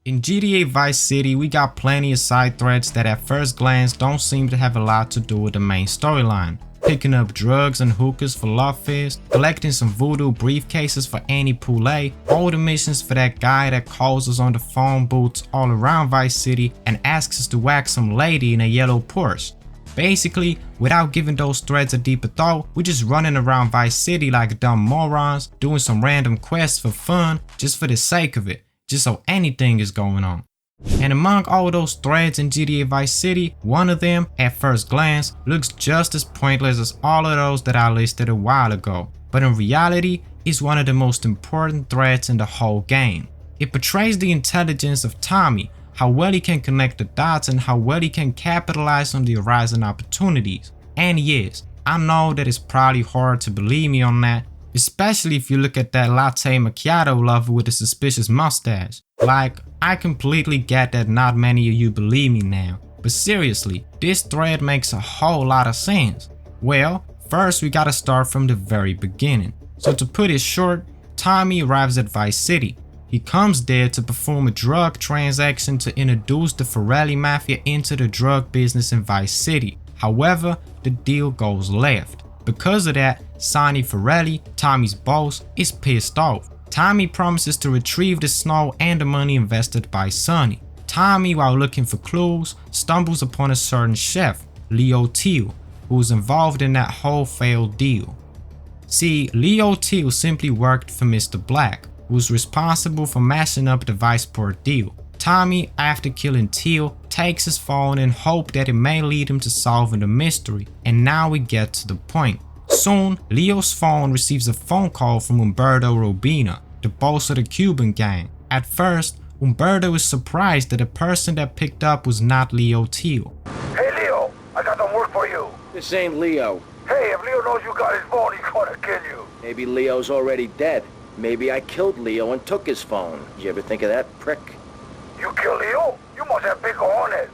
In GTA Vice City, we got plenty of side threads that at first glance don't seem to have a lot to do with the main storyline. Picking up drugs and hookers for Love Fist, collecting some voodoo briefcases for Annie Poulet, all the missions for that guy that calls us on the phone booths all around Vice City and asks us to whack some lady in a yellow Porsche. Basically, without giving those threads a deeper thought, we're just running around Vice City like dumb morons, doing some random quests for fun, just for the sake of it, just so anything is going on. And among all those threads in GTA Vice City, one of them, at first glance, looks just as pointless as all of those that I listed a while ago. But in reality, it's one of the most important threads in the whole game. It portrays the intelligence of Tommy, how well he can connect the dots and how well he can capitalize on the arising opportunities. And yes, I know that it's probably hard to believe me on that, especially if you look at that latte macchiato lover with a suspicious mustache. Like, I completely get that not many of you believe me now, but seriously, this thread makes a whole lot of sense. Well, first we gotta start from the very beginning. So to put it short, Tommy arrives at Vice City. He comes there to perform a drug transaction to introduce the Forelli Mafia into the drug business in Vice City. However, the deal goes left. Because of that, Sonny Forelli, Tommy's boss, is pissed off. Tommy promises to retrieve the snow and the money invested by Sonny. Tommy, while looking for clues, stumbles upon a certain chef, Leo Teal, who was involved in that whole failed deal. See, Leo Teal simply worked for Mr. Black, who was responsible for mashing up the Viceport deal. Tommy, after killing Teal, takes his phone in hope that it may lead him to solving the mystery, and now we get to the point. Soon, Leo's phone receives a phone call from Humberto Robina, the boss of the Cuban gang. At first, Humberto is surprised that the person that picked up was not Leo Teal. Hey Leo, I got some work for you. This ain't Leo. Hey, if Leo knows you got his phone, he's gonna kill you. Maybe Leo's already dead. Maybe I killed Leo and took his phone. Did you ever think of that, prick? You kill Leo? You must have big cojones.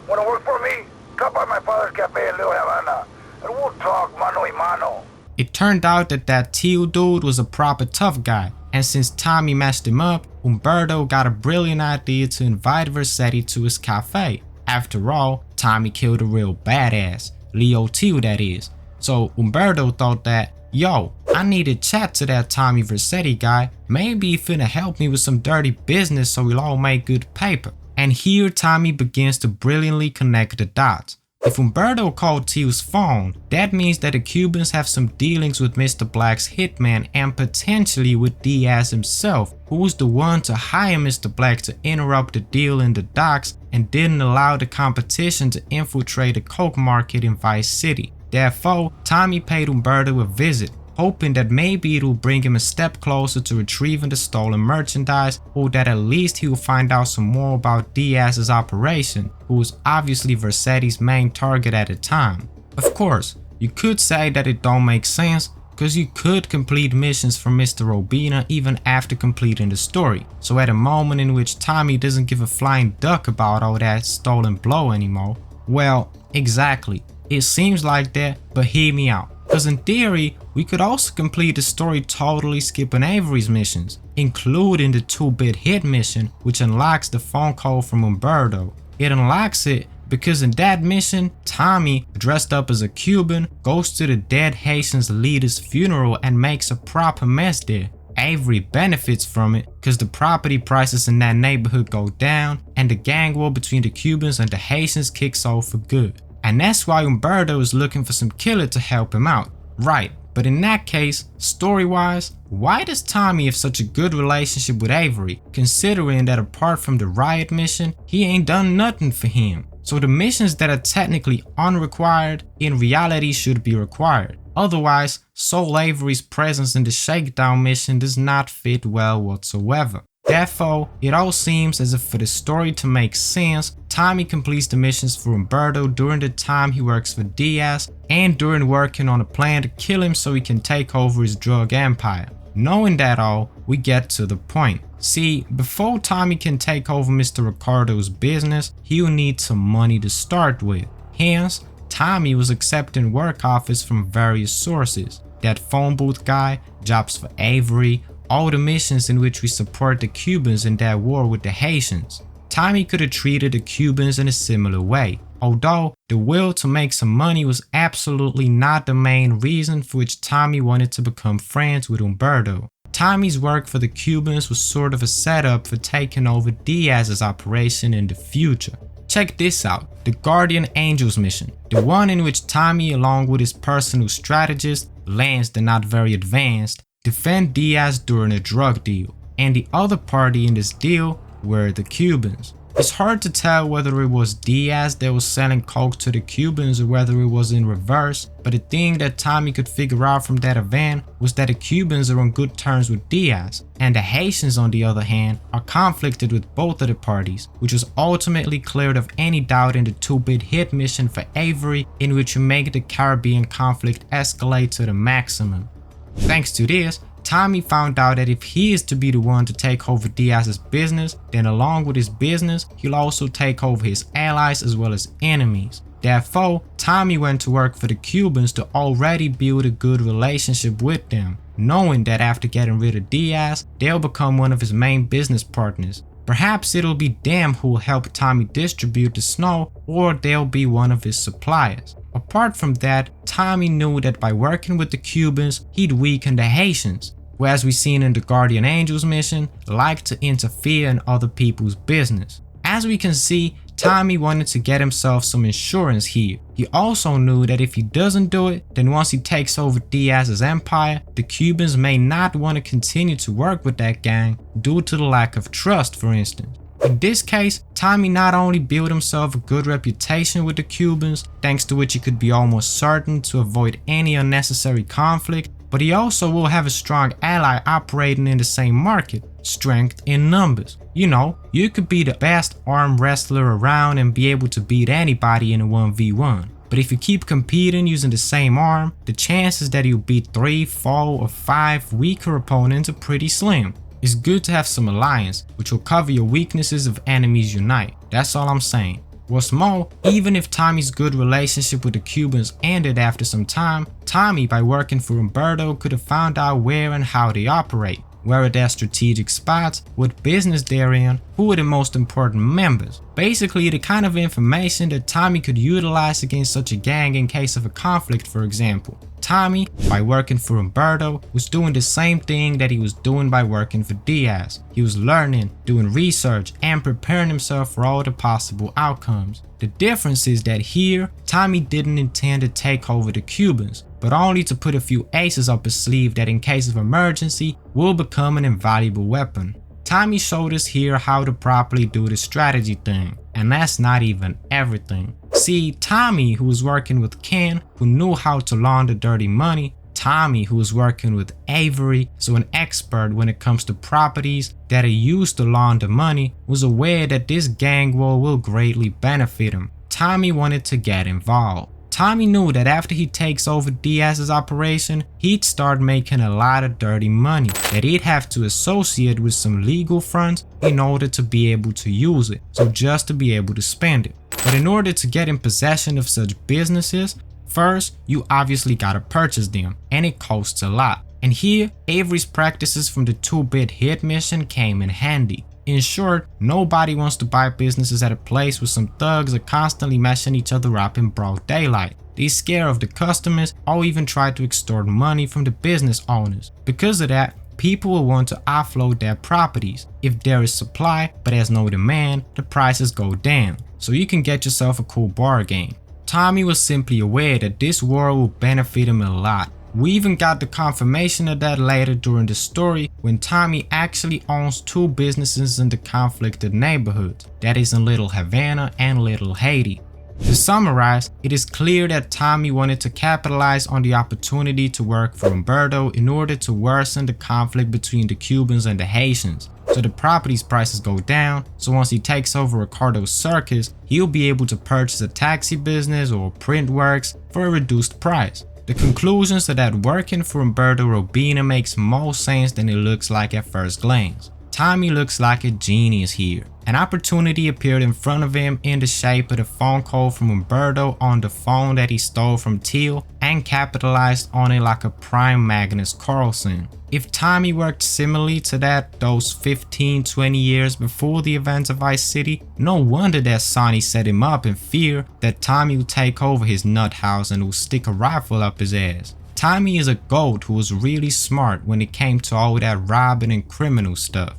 Wanna work for me? Come by my father's cafe in Little Havana, and we'll talk mano y mano. It turned out that that Teal dude was a proper tough guy, and since Tommy messed him up, Humberto got a brilliant idea to invite Vercetti to his cafe. After all, Tommy killed a real badass, Leo Teal that is. So Humberto thought that, yo, I need to chat to that Tommy Vercetti guy, maybe he finna help me with some dirty business so we'll all make good paper. And here Tommy begins to brilliantly connect the dots. If Humberto called Teal's phone, that means that the Cubans have some dealings with Mr. Black's hitman and potentially with Diaz himself, who was the one to hire Mr. Black to interrupt the deal in the docks and didn't allow the competition to infiltrate the coke market in Vice City. Therefore, Tommy paid Humberto a visit, hoping that maybe it will bring him a step closer to retrieving the stolen merchandise, or that at least he will find out some more about Diaz's operation, who was obviously Vercetti's main target at the time. Of course, you could say that it don't make sense, because you could complete missions from Mr. Robina even after completing the story, so at a moment in which Tommy doesn't give a flying duck about all that stolen blow anymore. Well, exactly. It seems like that, but hear me out. Because in theory, we could also complete the story totally skipping Avery's missions, including the 2-bit hit mission, which unlocks the phone call from Humberto. It unlocks it because in that mission, Tommy, dressed up as a Cuban, goes to the dead Haitian's leader's funeral and makes a proper mess there. Avery benefits from it because the property prices in that neighborhood go down and the gang war between the Cubans and the Haitians kicks off for good. And that's why Humberto is looking for some killer to help him out. Right, but in that case, story-wise, why does Tommy have such a good relationship with Avery, considering that apart from the riot mission, he ain't done nothing for him? So the missions that are technically unrequired, in reality should be required. Otherwise, Soul Avery's presence in the Shakedown mission does not fit well whatsoever. Therefore, it all seems as if for the story to make sense, Tommy completes the missions for Humberto during the time he works for Diaz and during working on a plan to kill him so he can take over his drug empire. Knowing that all, we get to the point. See, before Tommy can take over Mr. Ricardo's business, he'll need some money to start with. Hence, Tommy was accepting work offers from various sources. That phone booth guy, jobs for Avery, all the missions in which we support the Cubans in that war with the Haitians. Tommy could have treated the Cubans in a similar way, although the will to make some money was absolutely not the main reason for which Tommy wanted to become friends with Humberto. Tommy's work for the Cubans was sort of a setup for taking over Diaz's operation in the future. Check this out, the Guardian Angels mission, the one in which Tommy, along with his personal strategist, Lance the not very advanced, defend Diaz during a drug deal, and the other party in this deal were the Cubans. It's hard to tell whether it was Diaz that was selling coke to the Cubans or whether it was in reverse, but the thing that Tommy could figure out from that event was that the Cubans are on good terms with Diaz, and the Haitians on the other hand are conflicted with both of the parties, which was ultimately cleared of any doubt in the 2-bit hit mission for Avery, in which you make the Caribbean conflict escalate to the maximum. Thanks to this, Tommy found out that if he is to be the one to take over Diaz's business, then along with his business, he'll also take over his allies as well as enemies. Therefore, Tommy went to work for the Cubans to already build a good relationship with them, knowing that after getting rid of Diaz, they'll become one of his main business partners. Perhaps it'll be them who'll help Tommy distribute the snow, or they'll be one of his suppliers. Apart from that, Tommy knew that by working with the Cubans, he'd weaken the Haitians, who, as we seen in the Guardian Angels mission, like to interfere in other people's business. As we can see, Tommy wanted to get himself some insurance here. He also knew that if he doesn't do it, then once he takes over Diaz's empire, the Cubans may not want to continue to work with that gang due to the lack of trust, for instance. In this case, Tommy not only built himself a good reputation with the Cubans, thanks to which he could be almost certain to avoid any unnecessary conflict, but he also will have a strong ally operating in the same market, strength in numbers. You know, you could be the best arm wrestler around and be able to beat anybody in a 1v1. But if you keep competing using the same arm, the chances that you'll beat 3, 4, or 5 weaker opponents are pretty slim. It's good to have some alliance, which will cover your weaknesses if enemies unite. That's all I'm saying. What's more, even if Tommy's good relationship with the Cubans ended after some time, Tommy, by working for Humberto, could have found out where and how they operate, where are their strategic spots, what business they're in, who are the most important members. Basically, the kind of information that Tommy could utilize against such a gang in case of a conflict, for example. Tommy, by working for Humberto, was doing the same thing that he was doing by working for Diaz. He was learning, doing research, and preparing himself for all the possible outcomes. The difference is that here, Tommy didn't intend to take over the Cubans, but only to put a few aces up his sleeve that in case of emergency will become an invaluable weapon. Tommy showed us here how to properly do the strategy thing, and that's not even everything. See, Tommy, who was working with Ken, who knew how to launder dirty money, Tommy, who was working with Avery, so an expert when it comes to properties that are used to launder money, was aware that this gang war will greatly benefit him. Tommy wanted to get involved. Tommy knew that after he takes over Diaz's operation, he'd start making a lot of dirty money that he'd have to associate with some legal fronts in order to be able to use it, so just to be able to spend it. But in order to get in possession of such businesses, first, you obviously gotta purchase them, and it costs a lot. And here, Avery's practices from the 2-bit hit mission came in handy. In short, nobody wants to buy businesses at a place where some thugs are constantly messing each other up in broad daylight. They scare off the customers or even try to extort money from the business owners. Because of that, people will want to offload their properties. If there is supply but there's no demand, the prices go down, so you can get yourself a cool bargain. Tommy was simply aware that this war will benefit him a lot. We even got the confirmation of that later during the story when Tommy actually owns 2 businesses in the conflicted neighborhoods, that is in Little Havana and Little Haiti. To summarize, it is clear that Tommy wanted to capitalize on the opportunity to work for Humberto in order to worsen the conflict between the Cubans and the Haitians, so the property's prices go down, so once he takes over Ricardo's circus, he'll be able to purchase a taxi business or print works for a reduced price. The conclusions are that working for Humberto Robina makes more sense than it looks like at first glance. Tommy looks like a genius here. An opportunity appeared in front of him in the shape of a phone call from Umberto on the phone that he stole from Teal and capitalized on it like a prime Magnus Carlsen. If Tommy worked similarly to that those 15-20 years before the events of Vice City, no wonder that Sonny set him up in fear that Tommy would take over his nut house and would stick a rifle up his ass. Tommy is a goat who was really smart when it came to all that robbing and criminal stuff.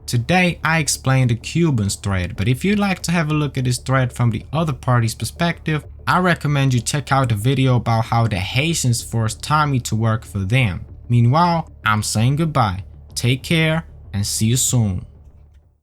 Today I explained the Cubans thread, but if you'd like to have a look at this thread from the other party's perspective, I recommend you check out the video about how the Haitians forced Tommy to work for them. Meanwhile, I'm saying goodbye, take care, and see you soon.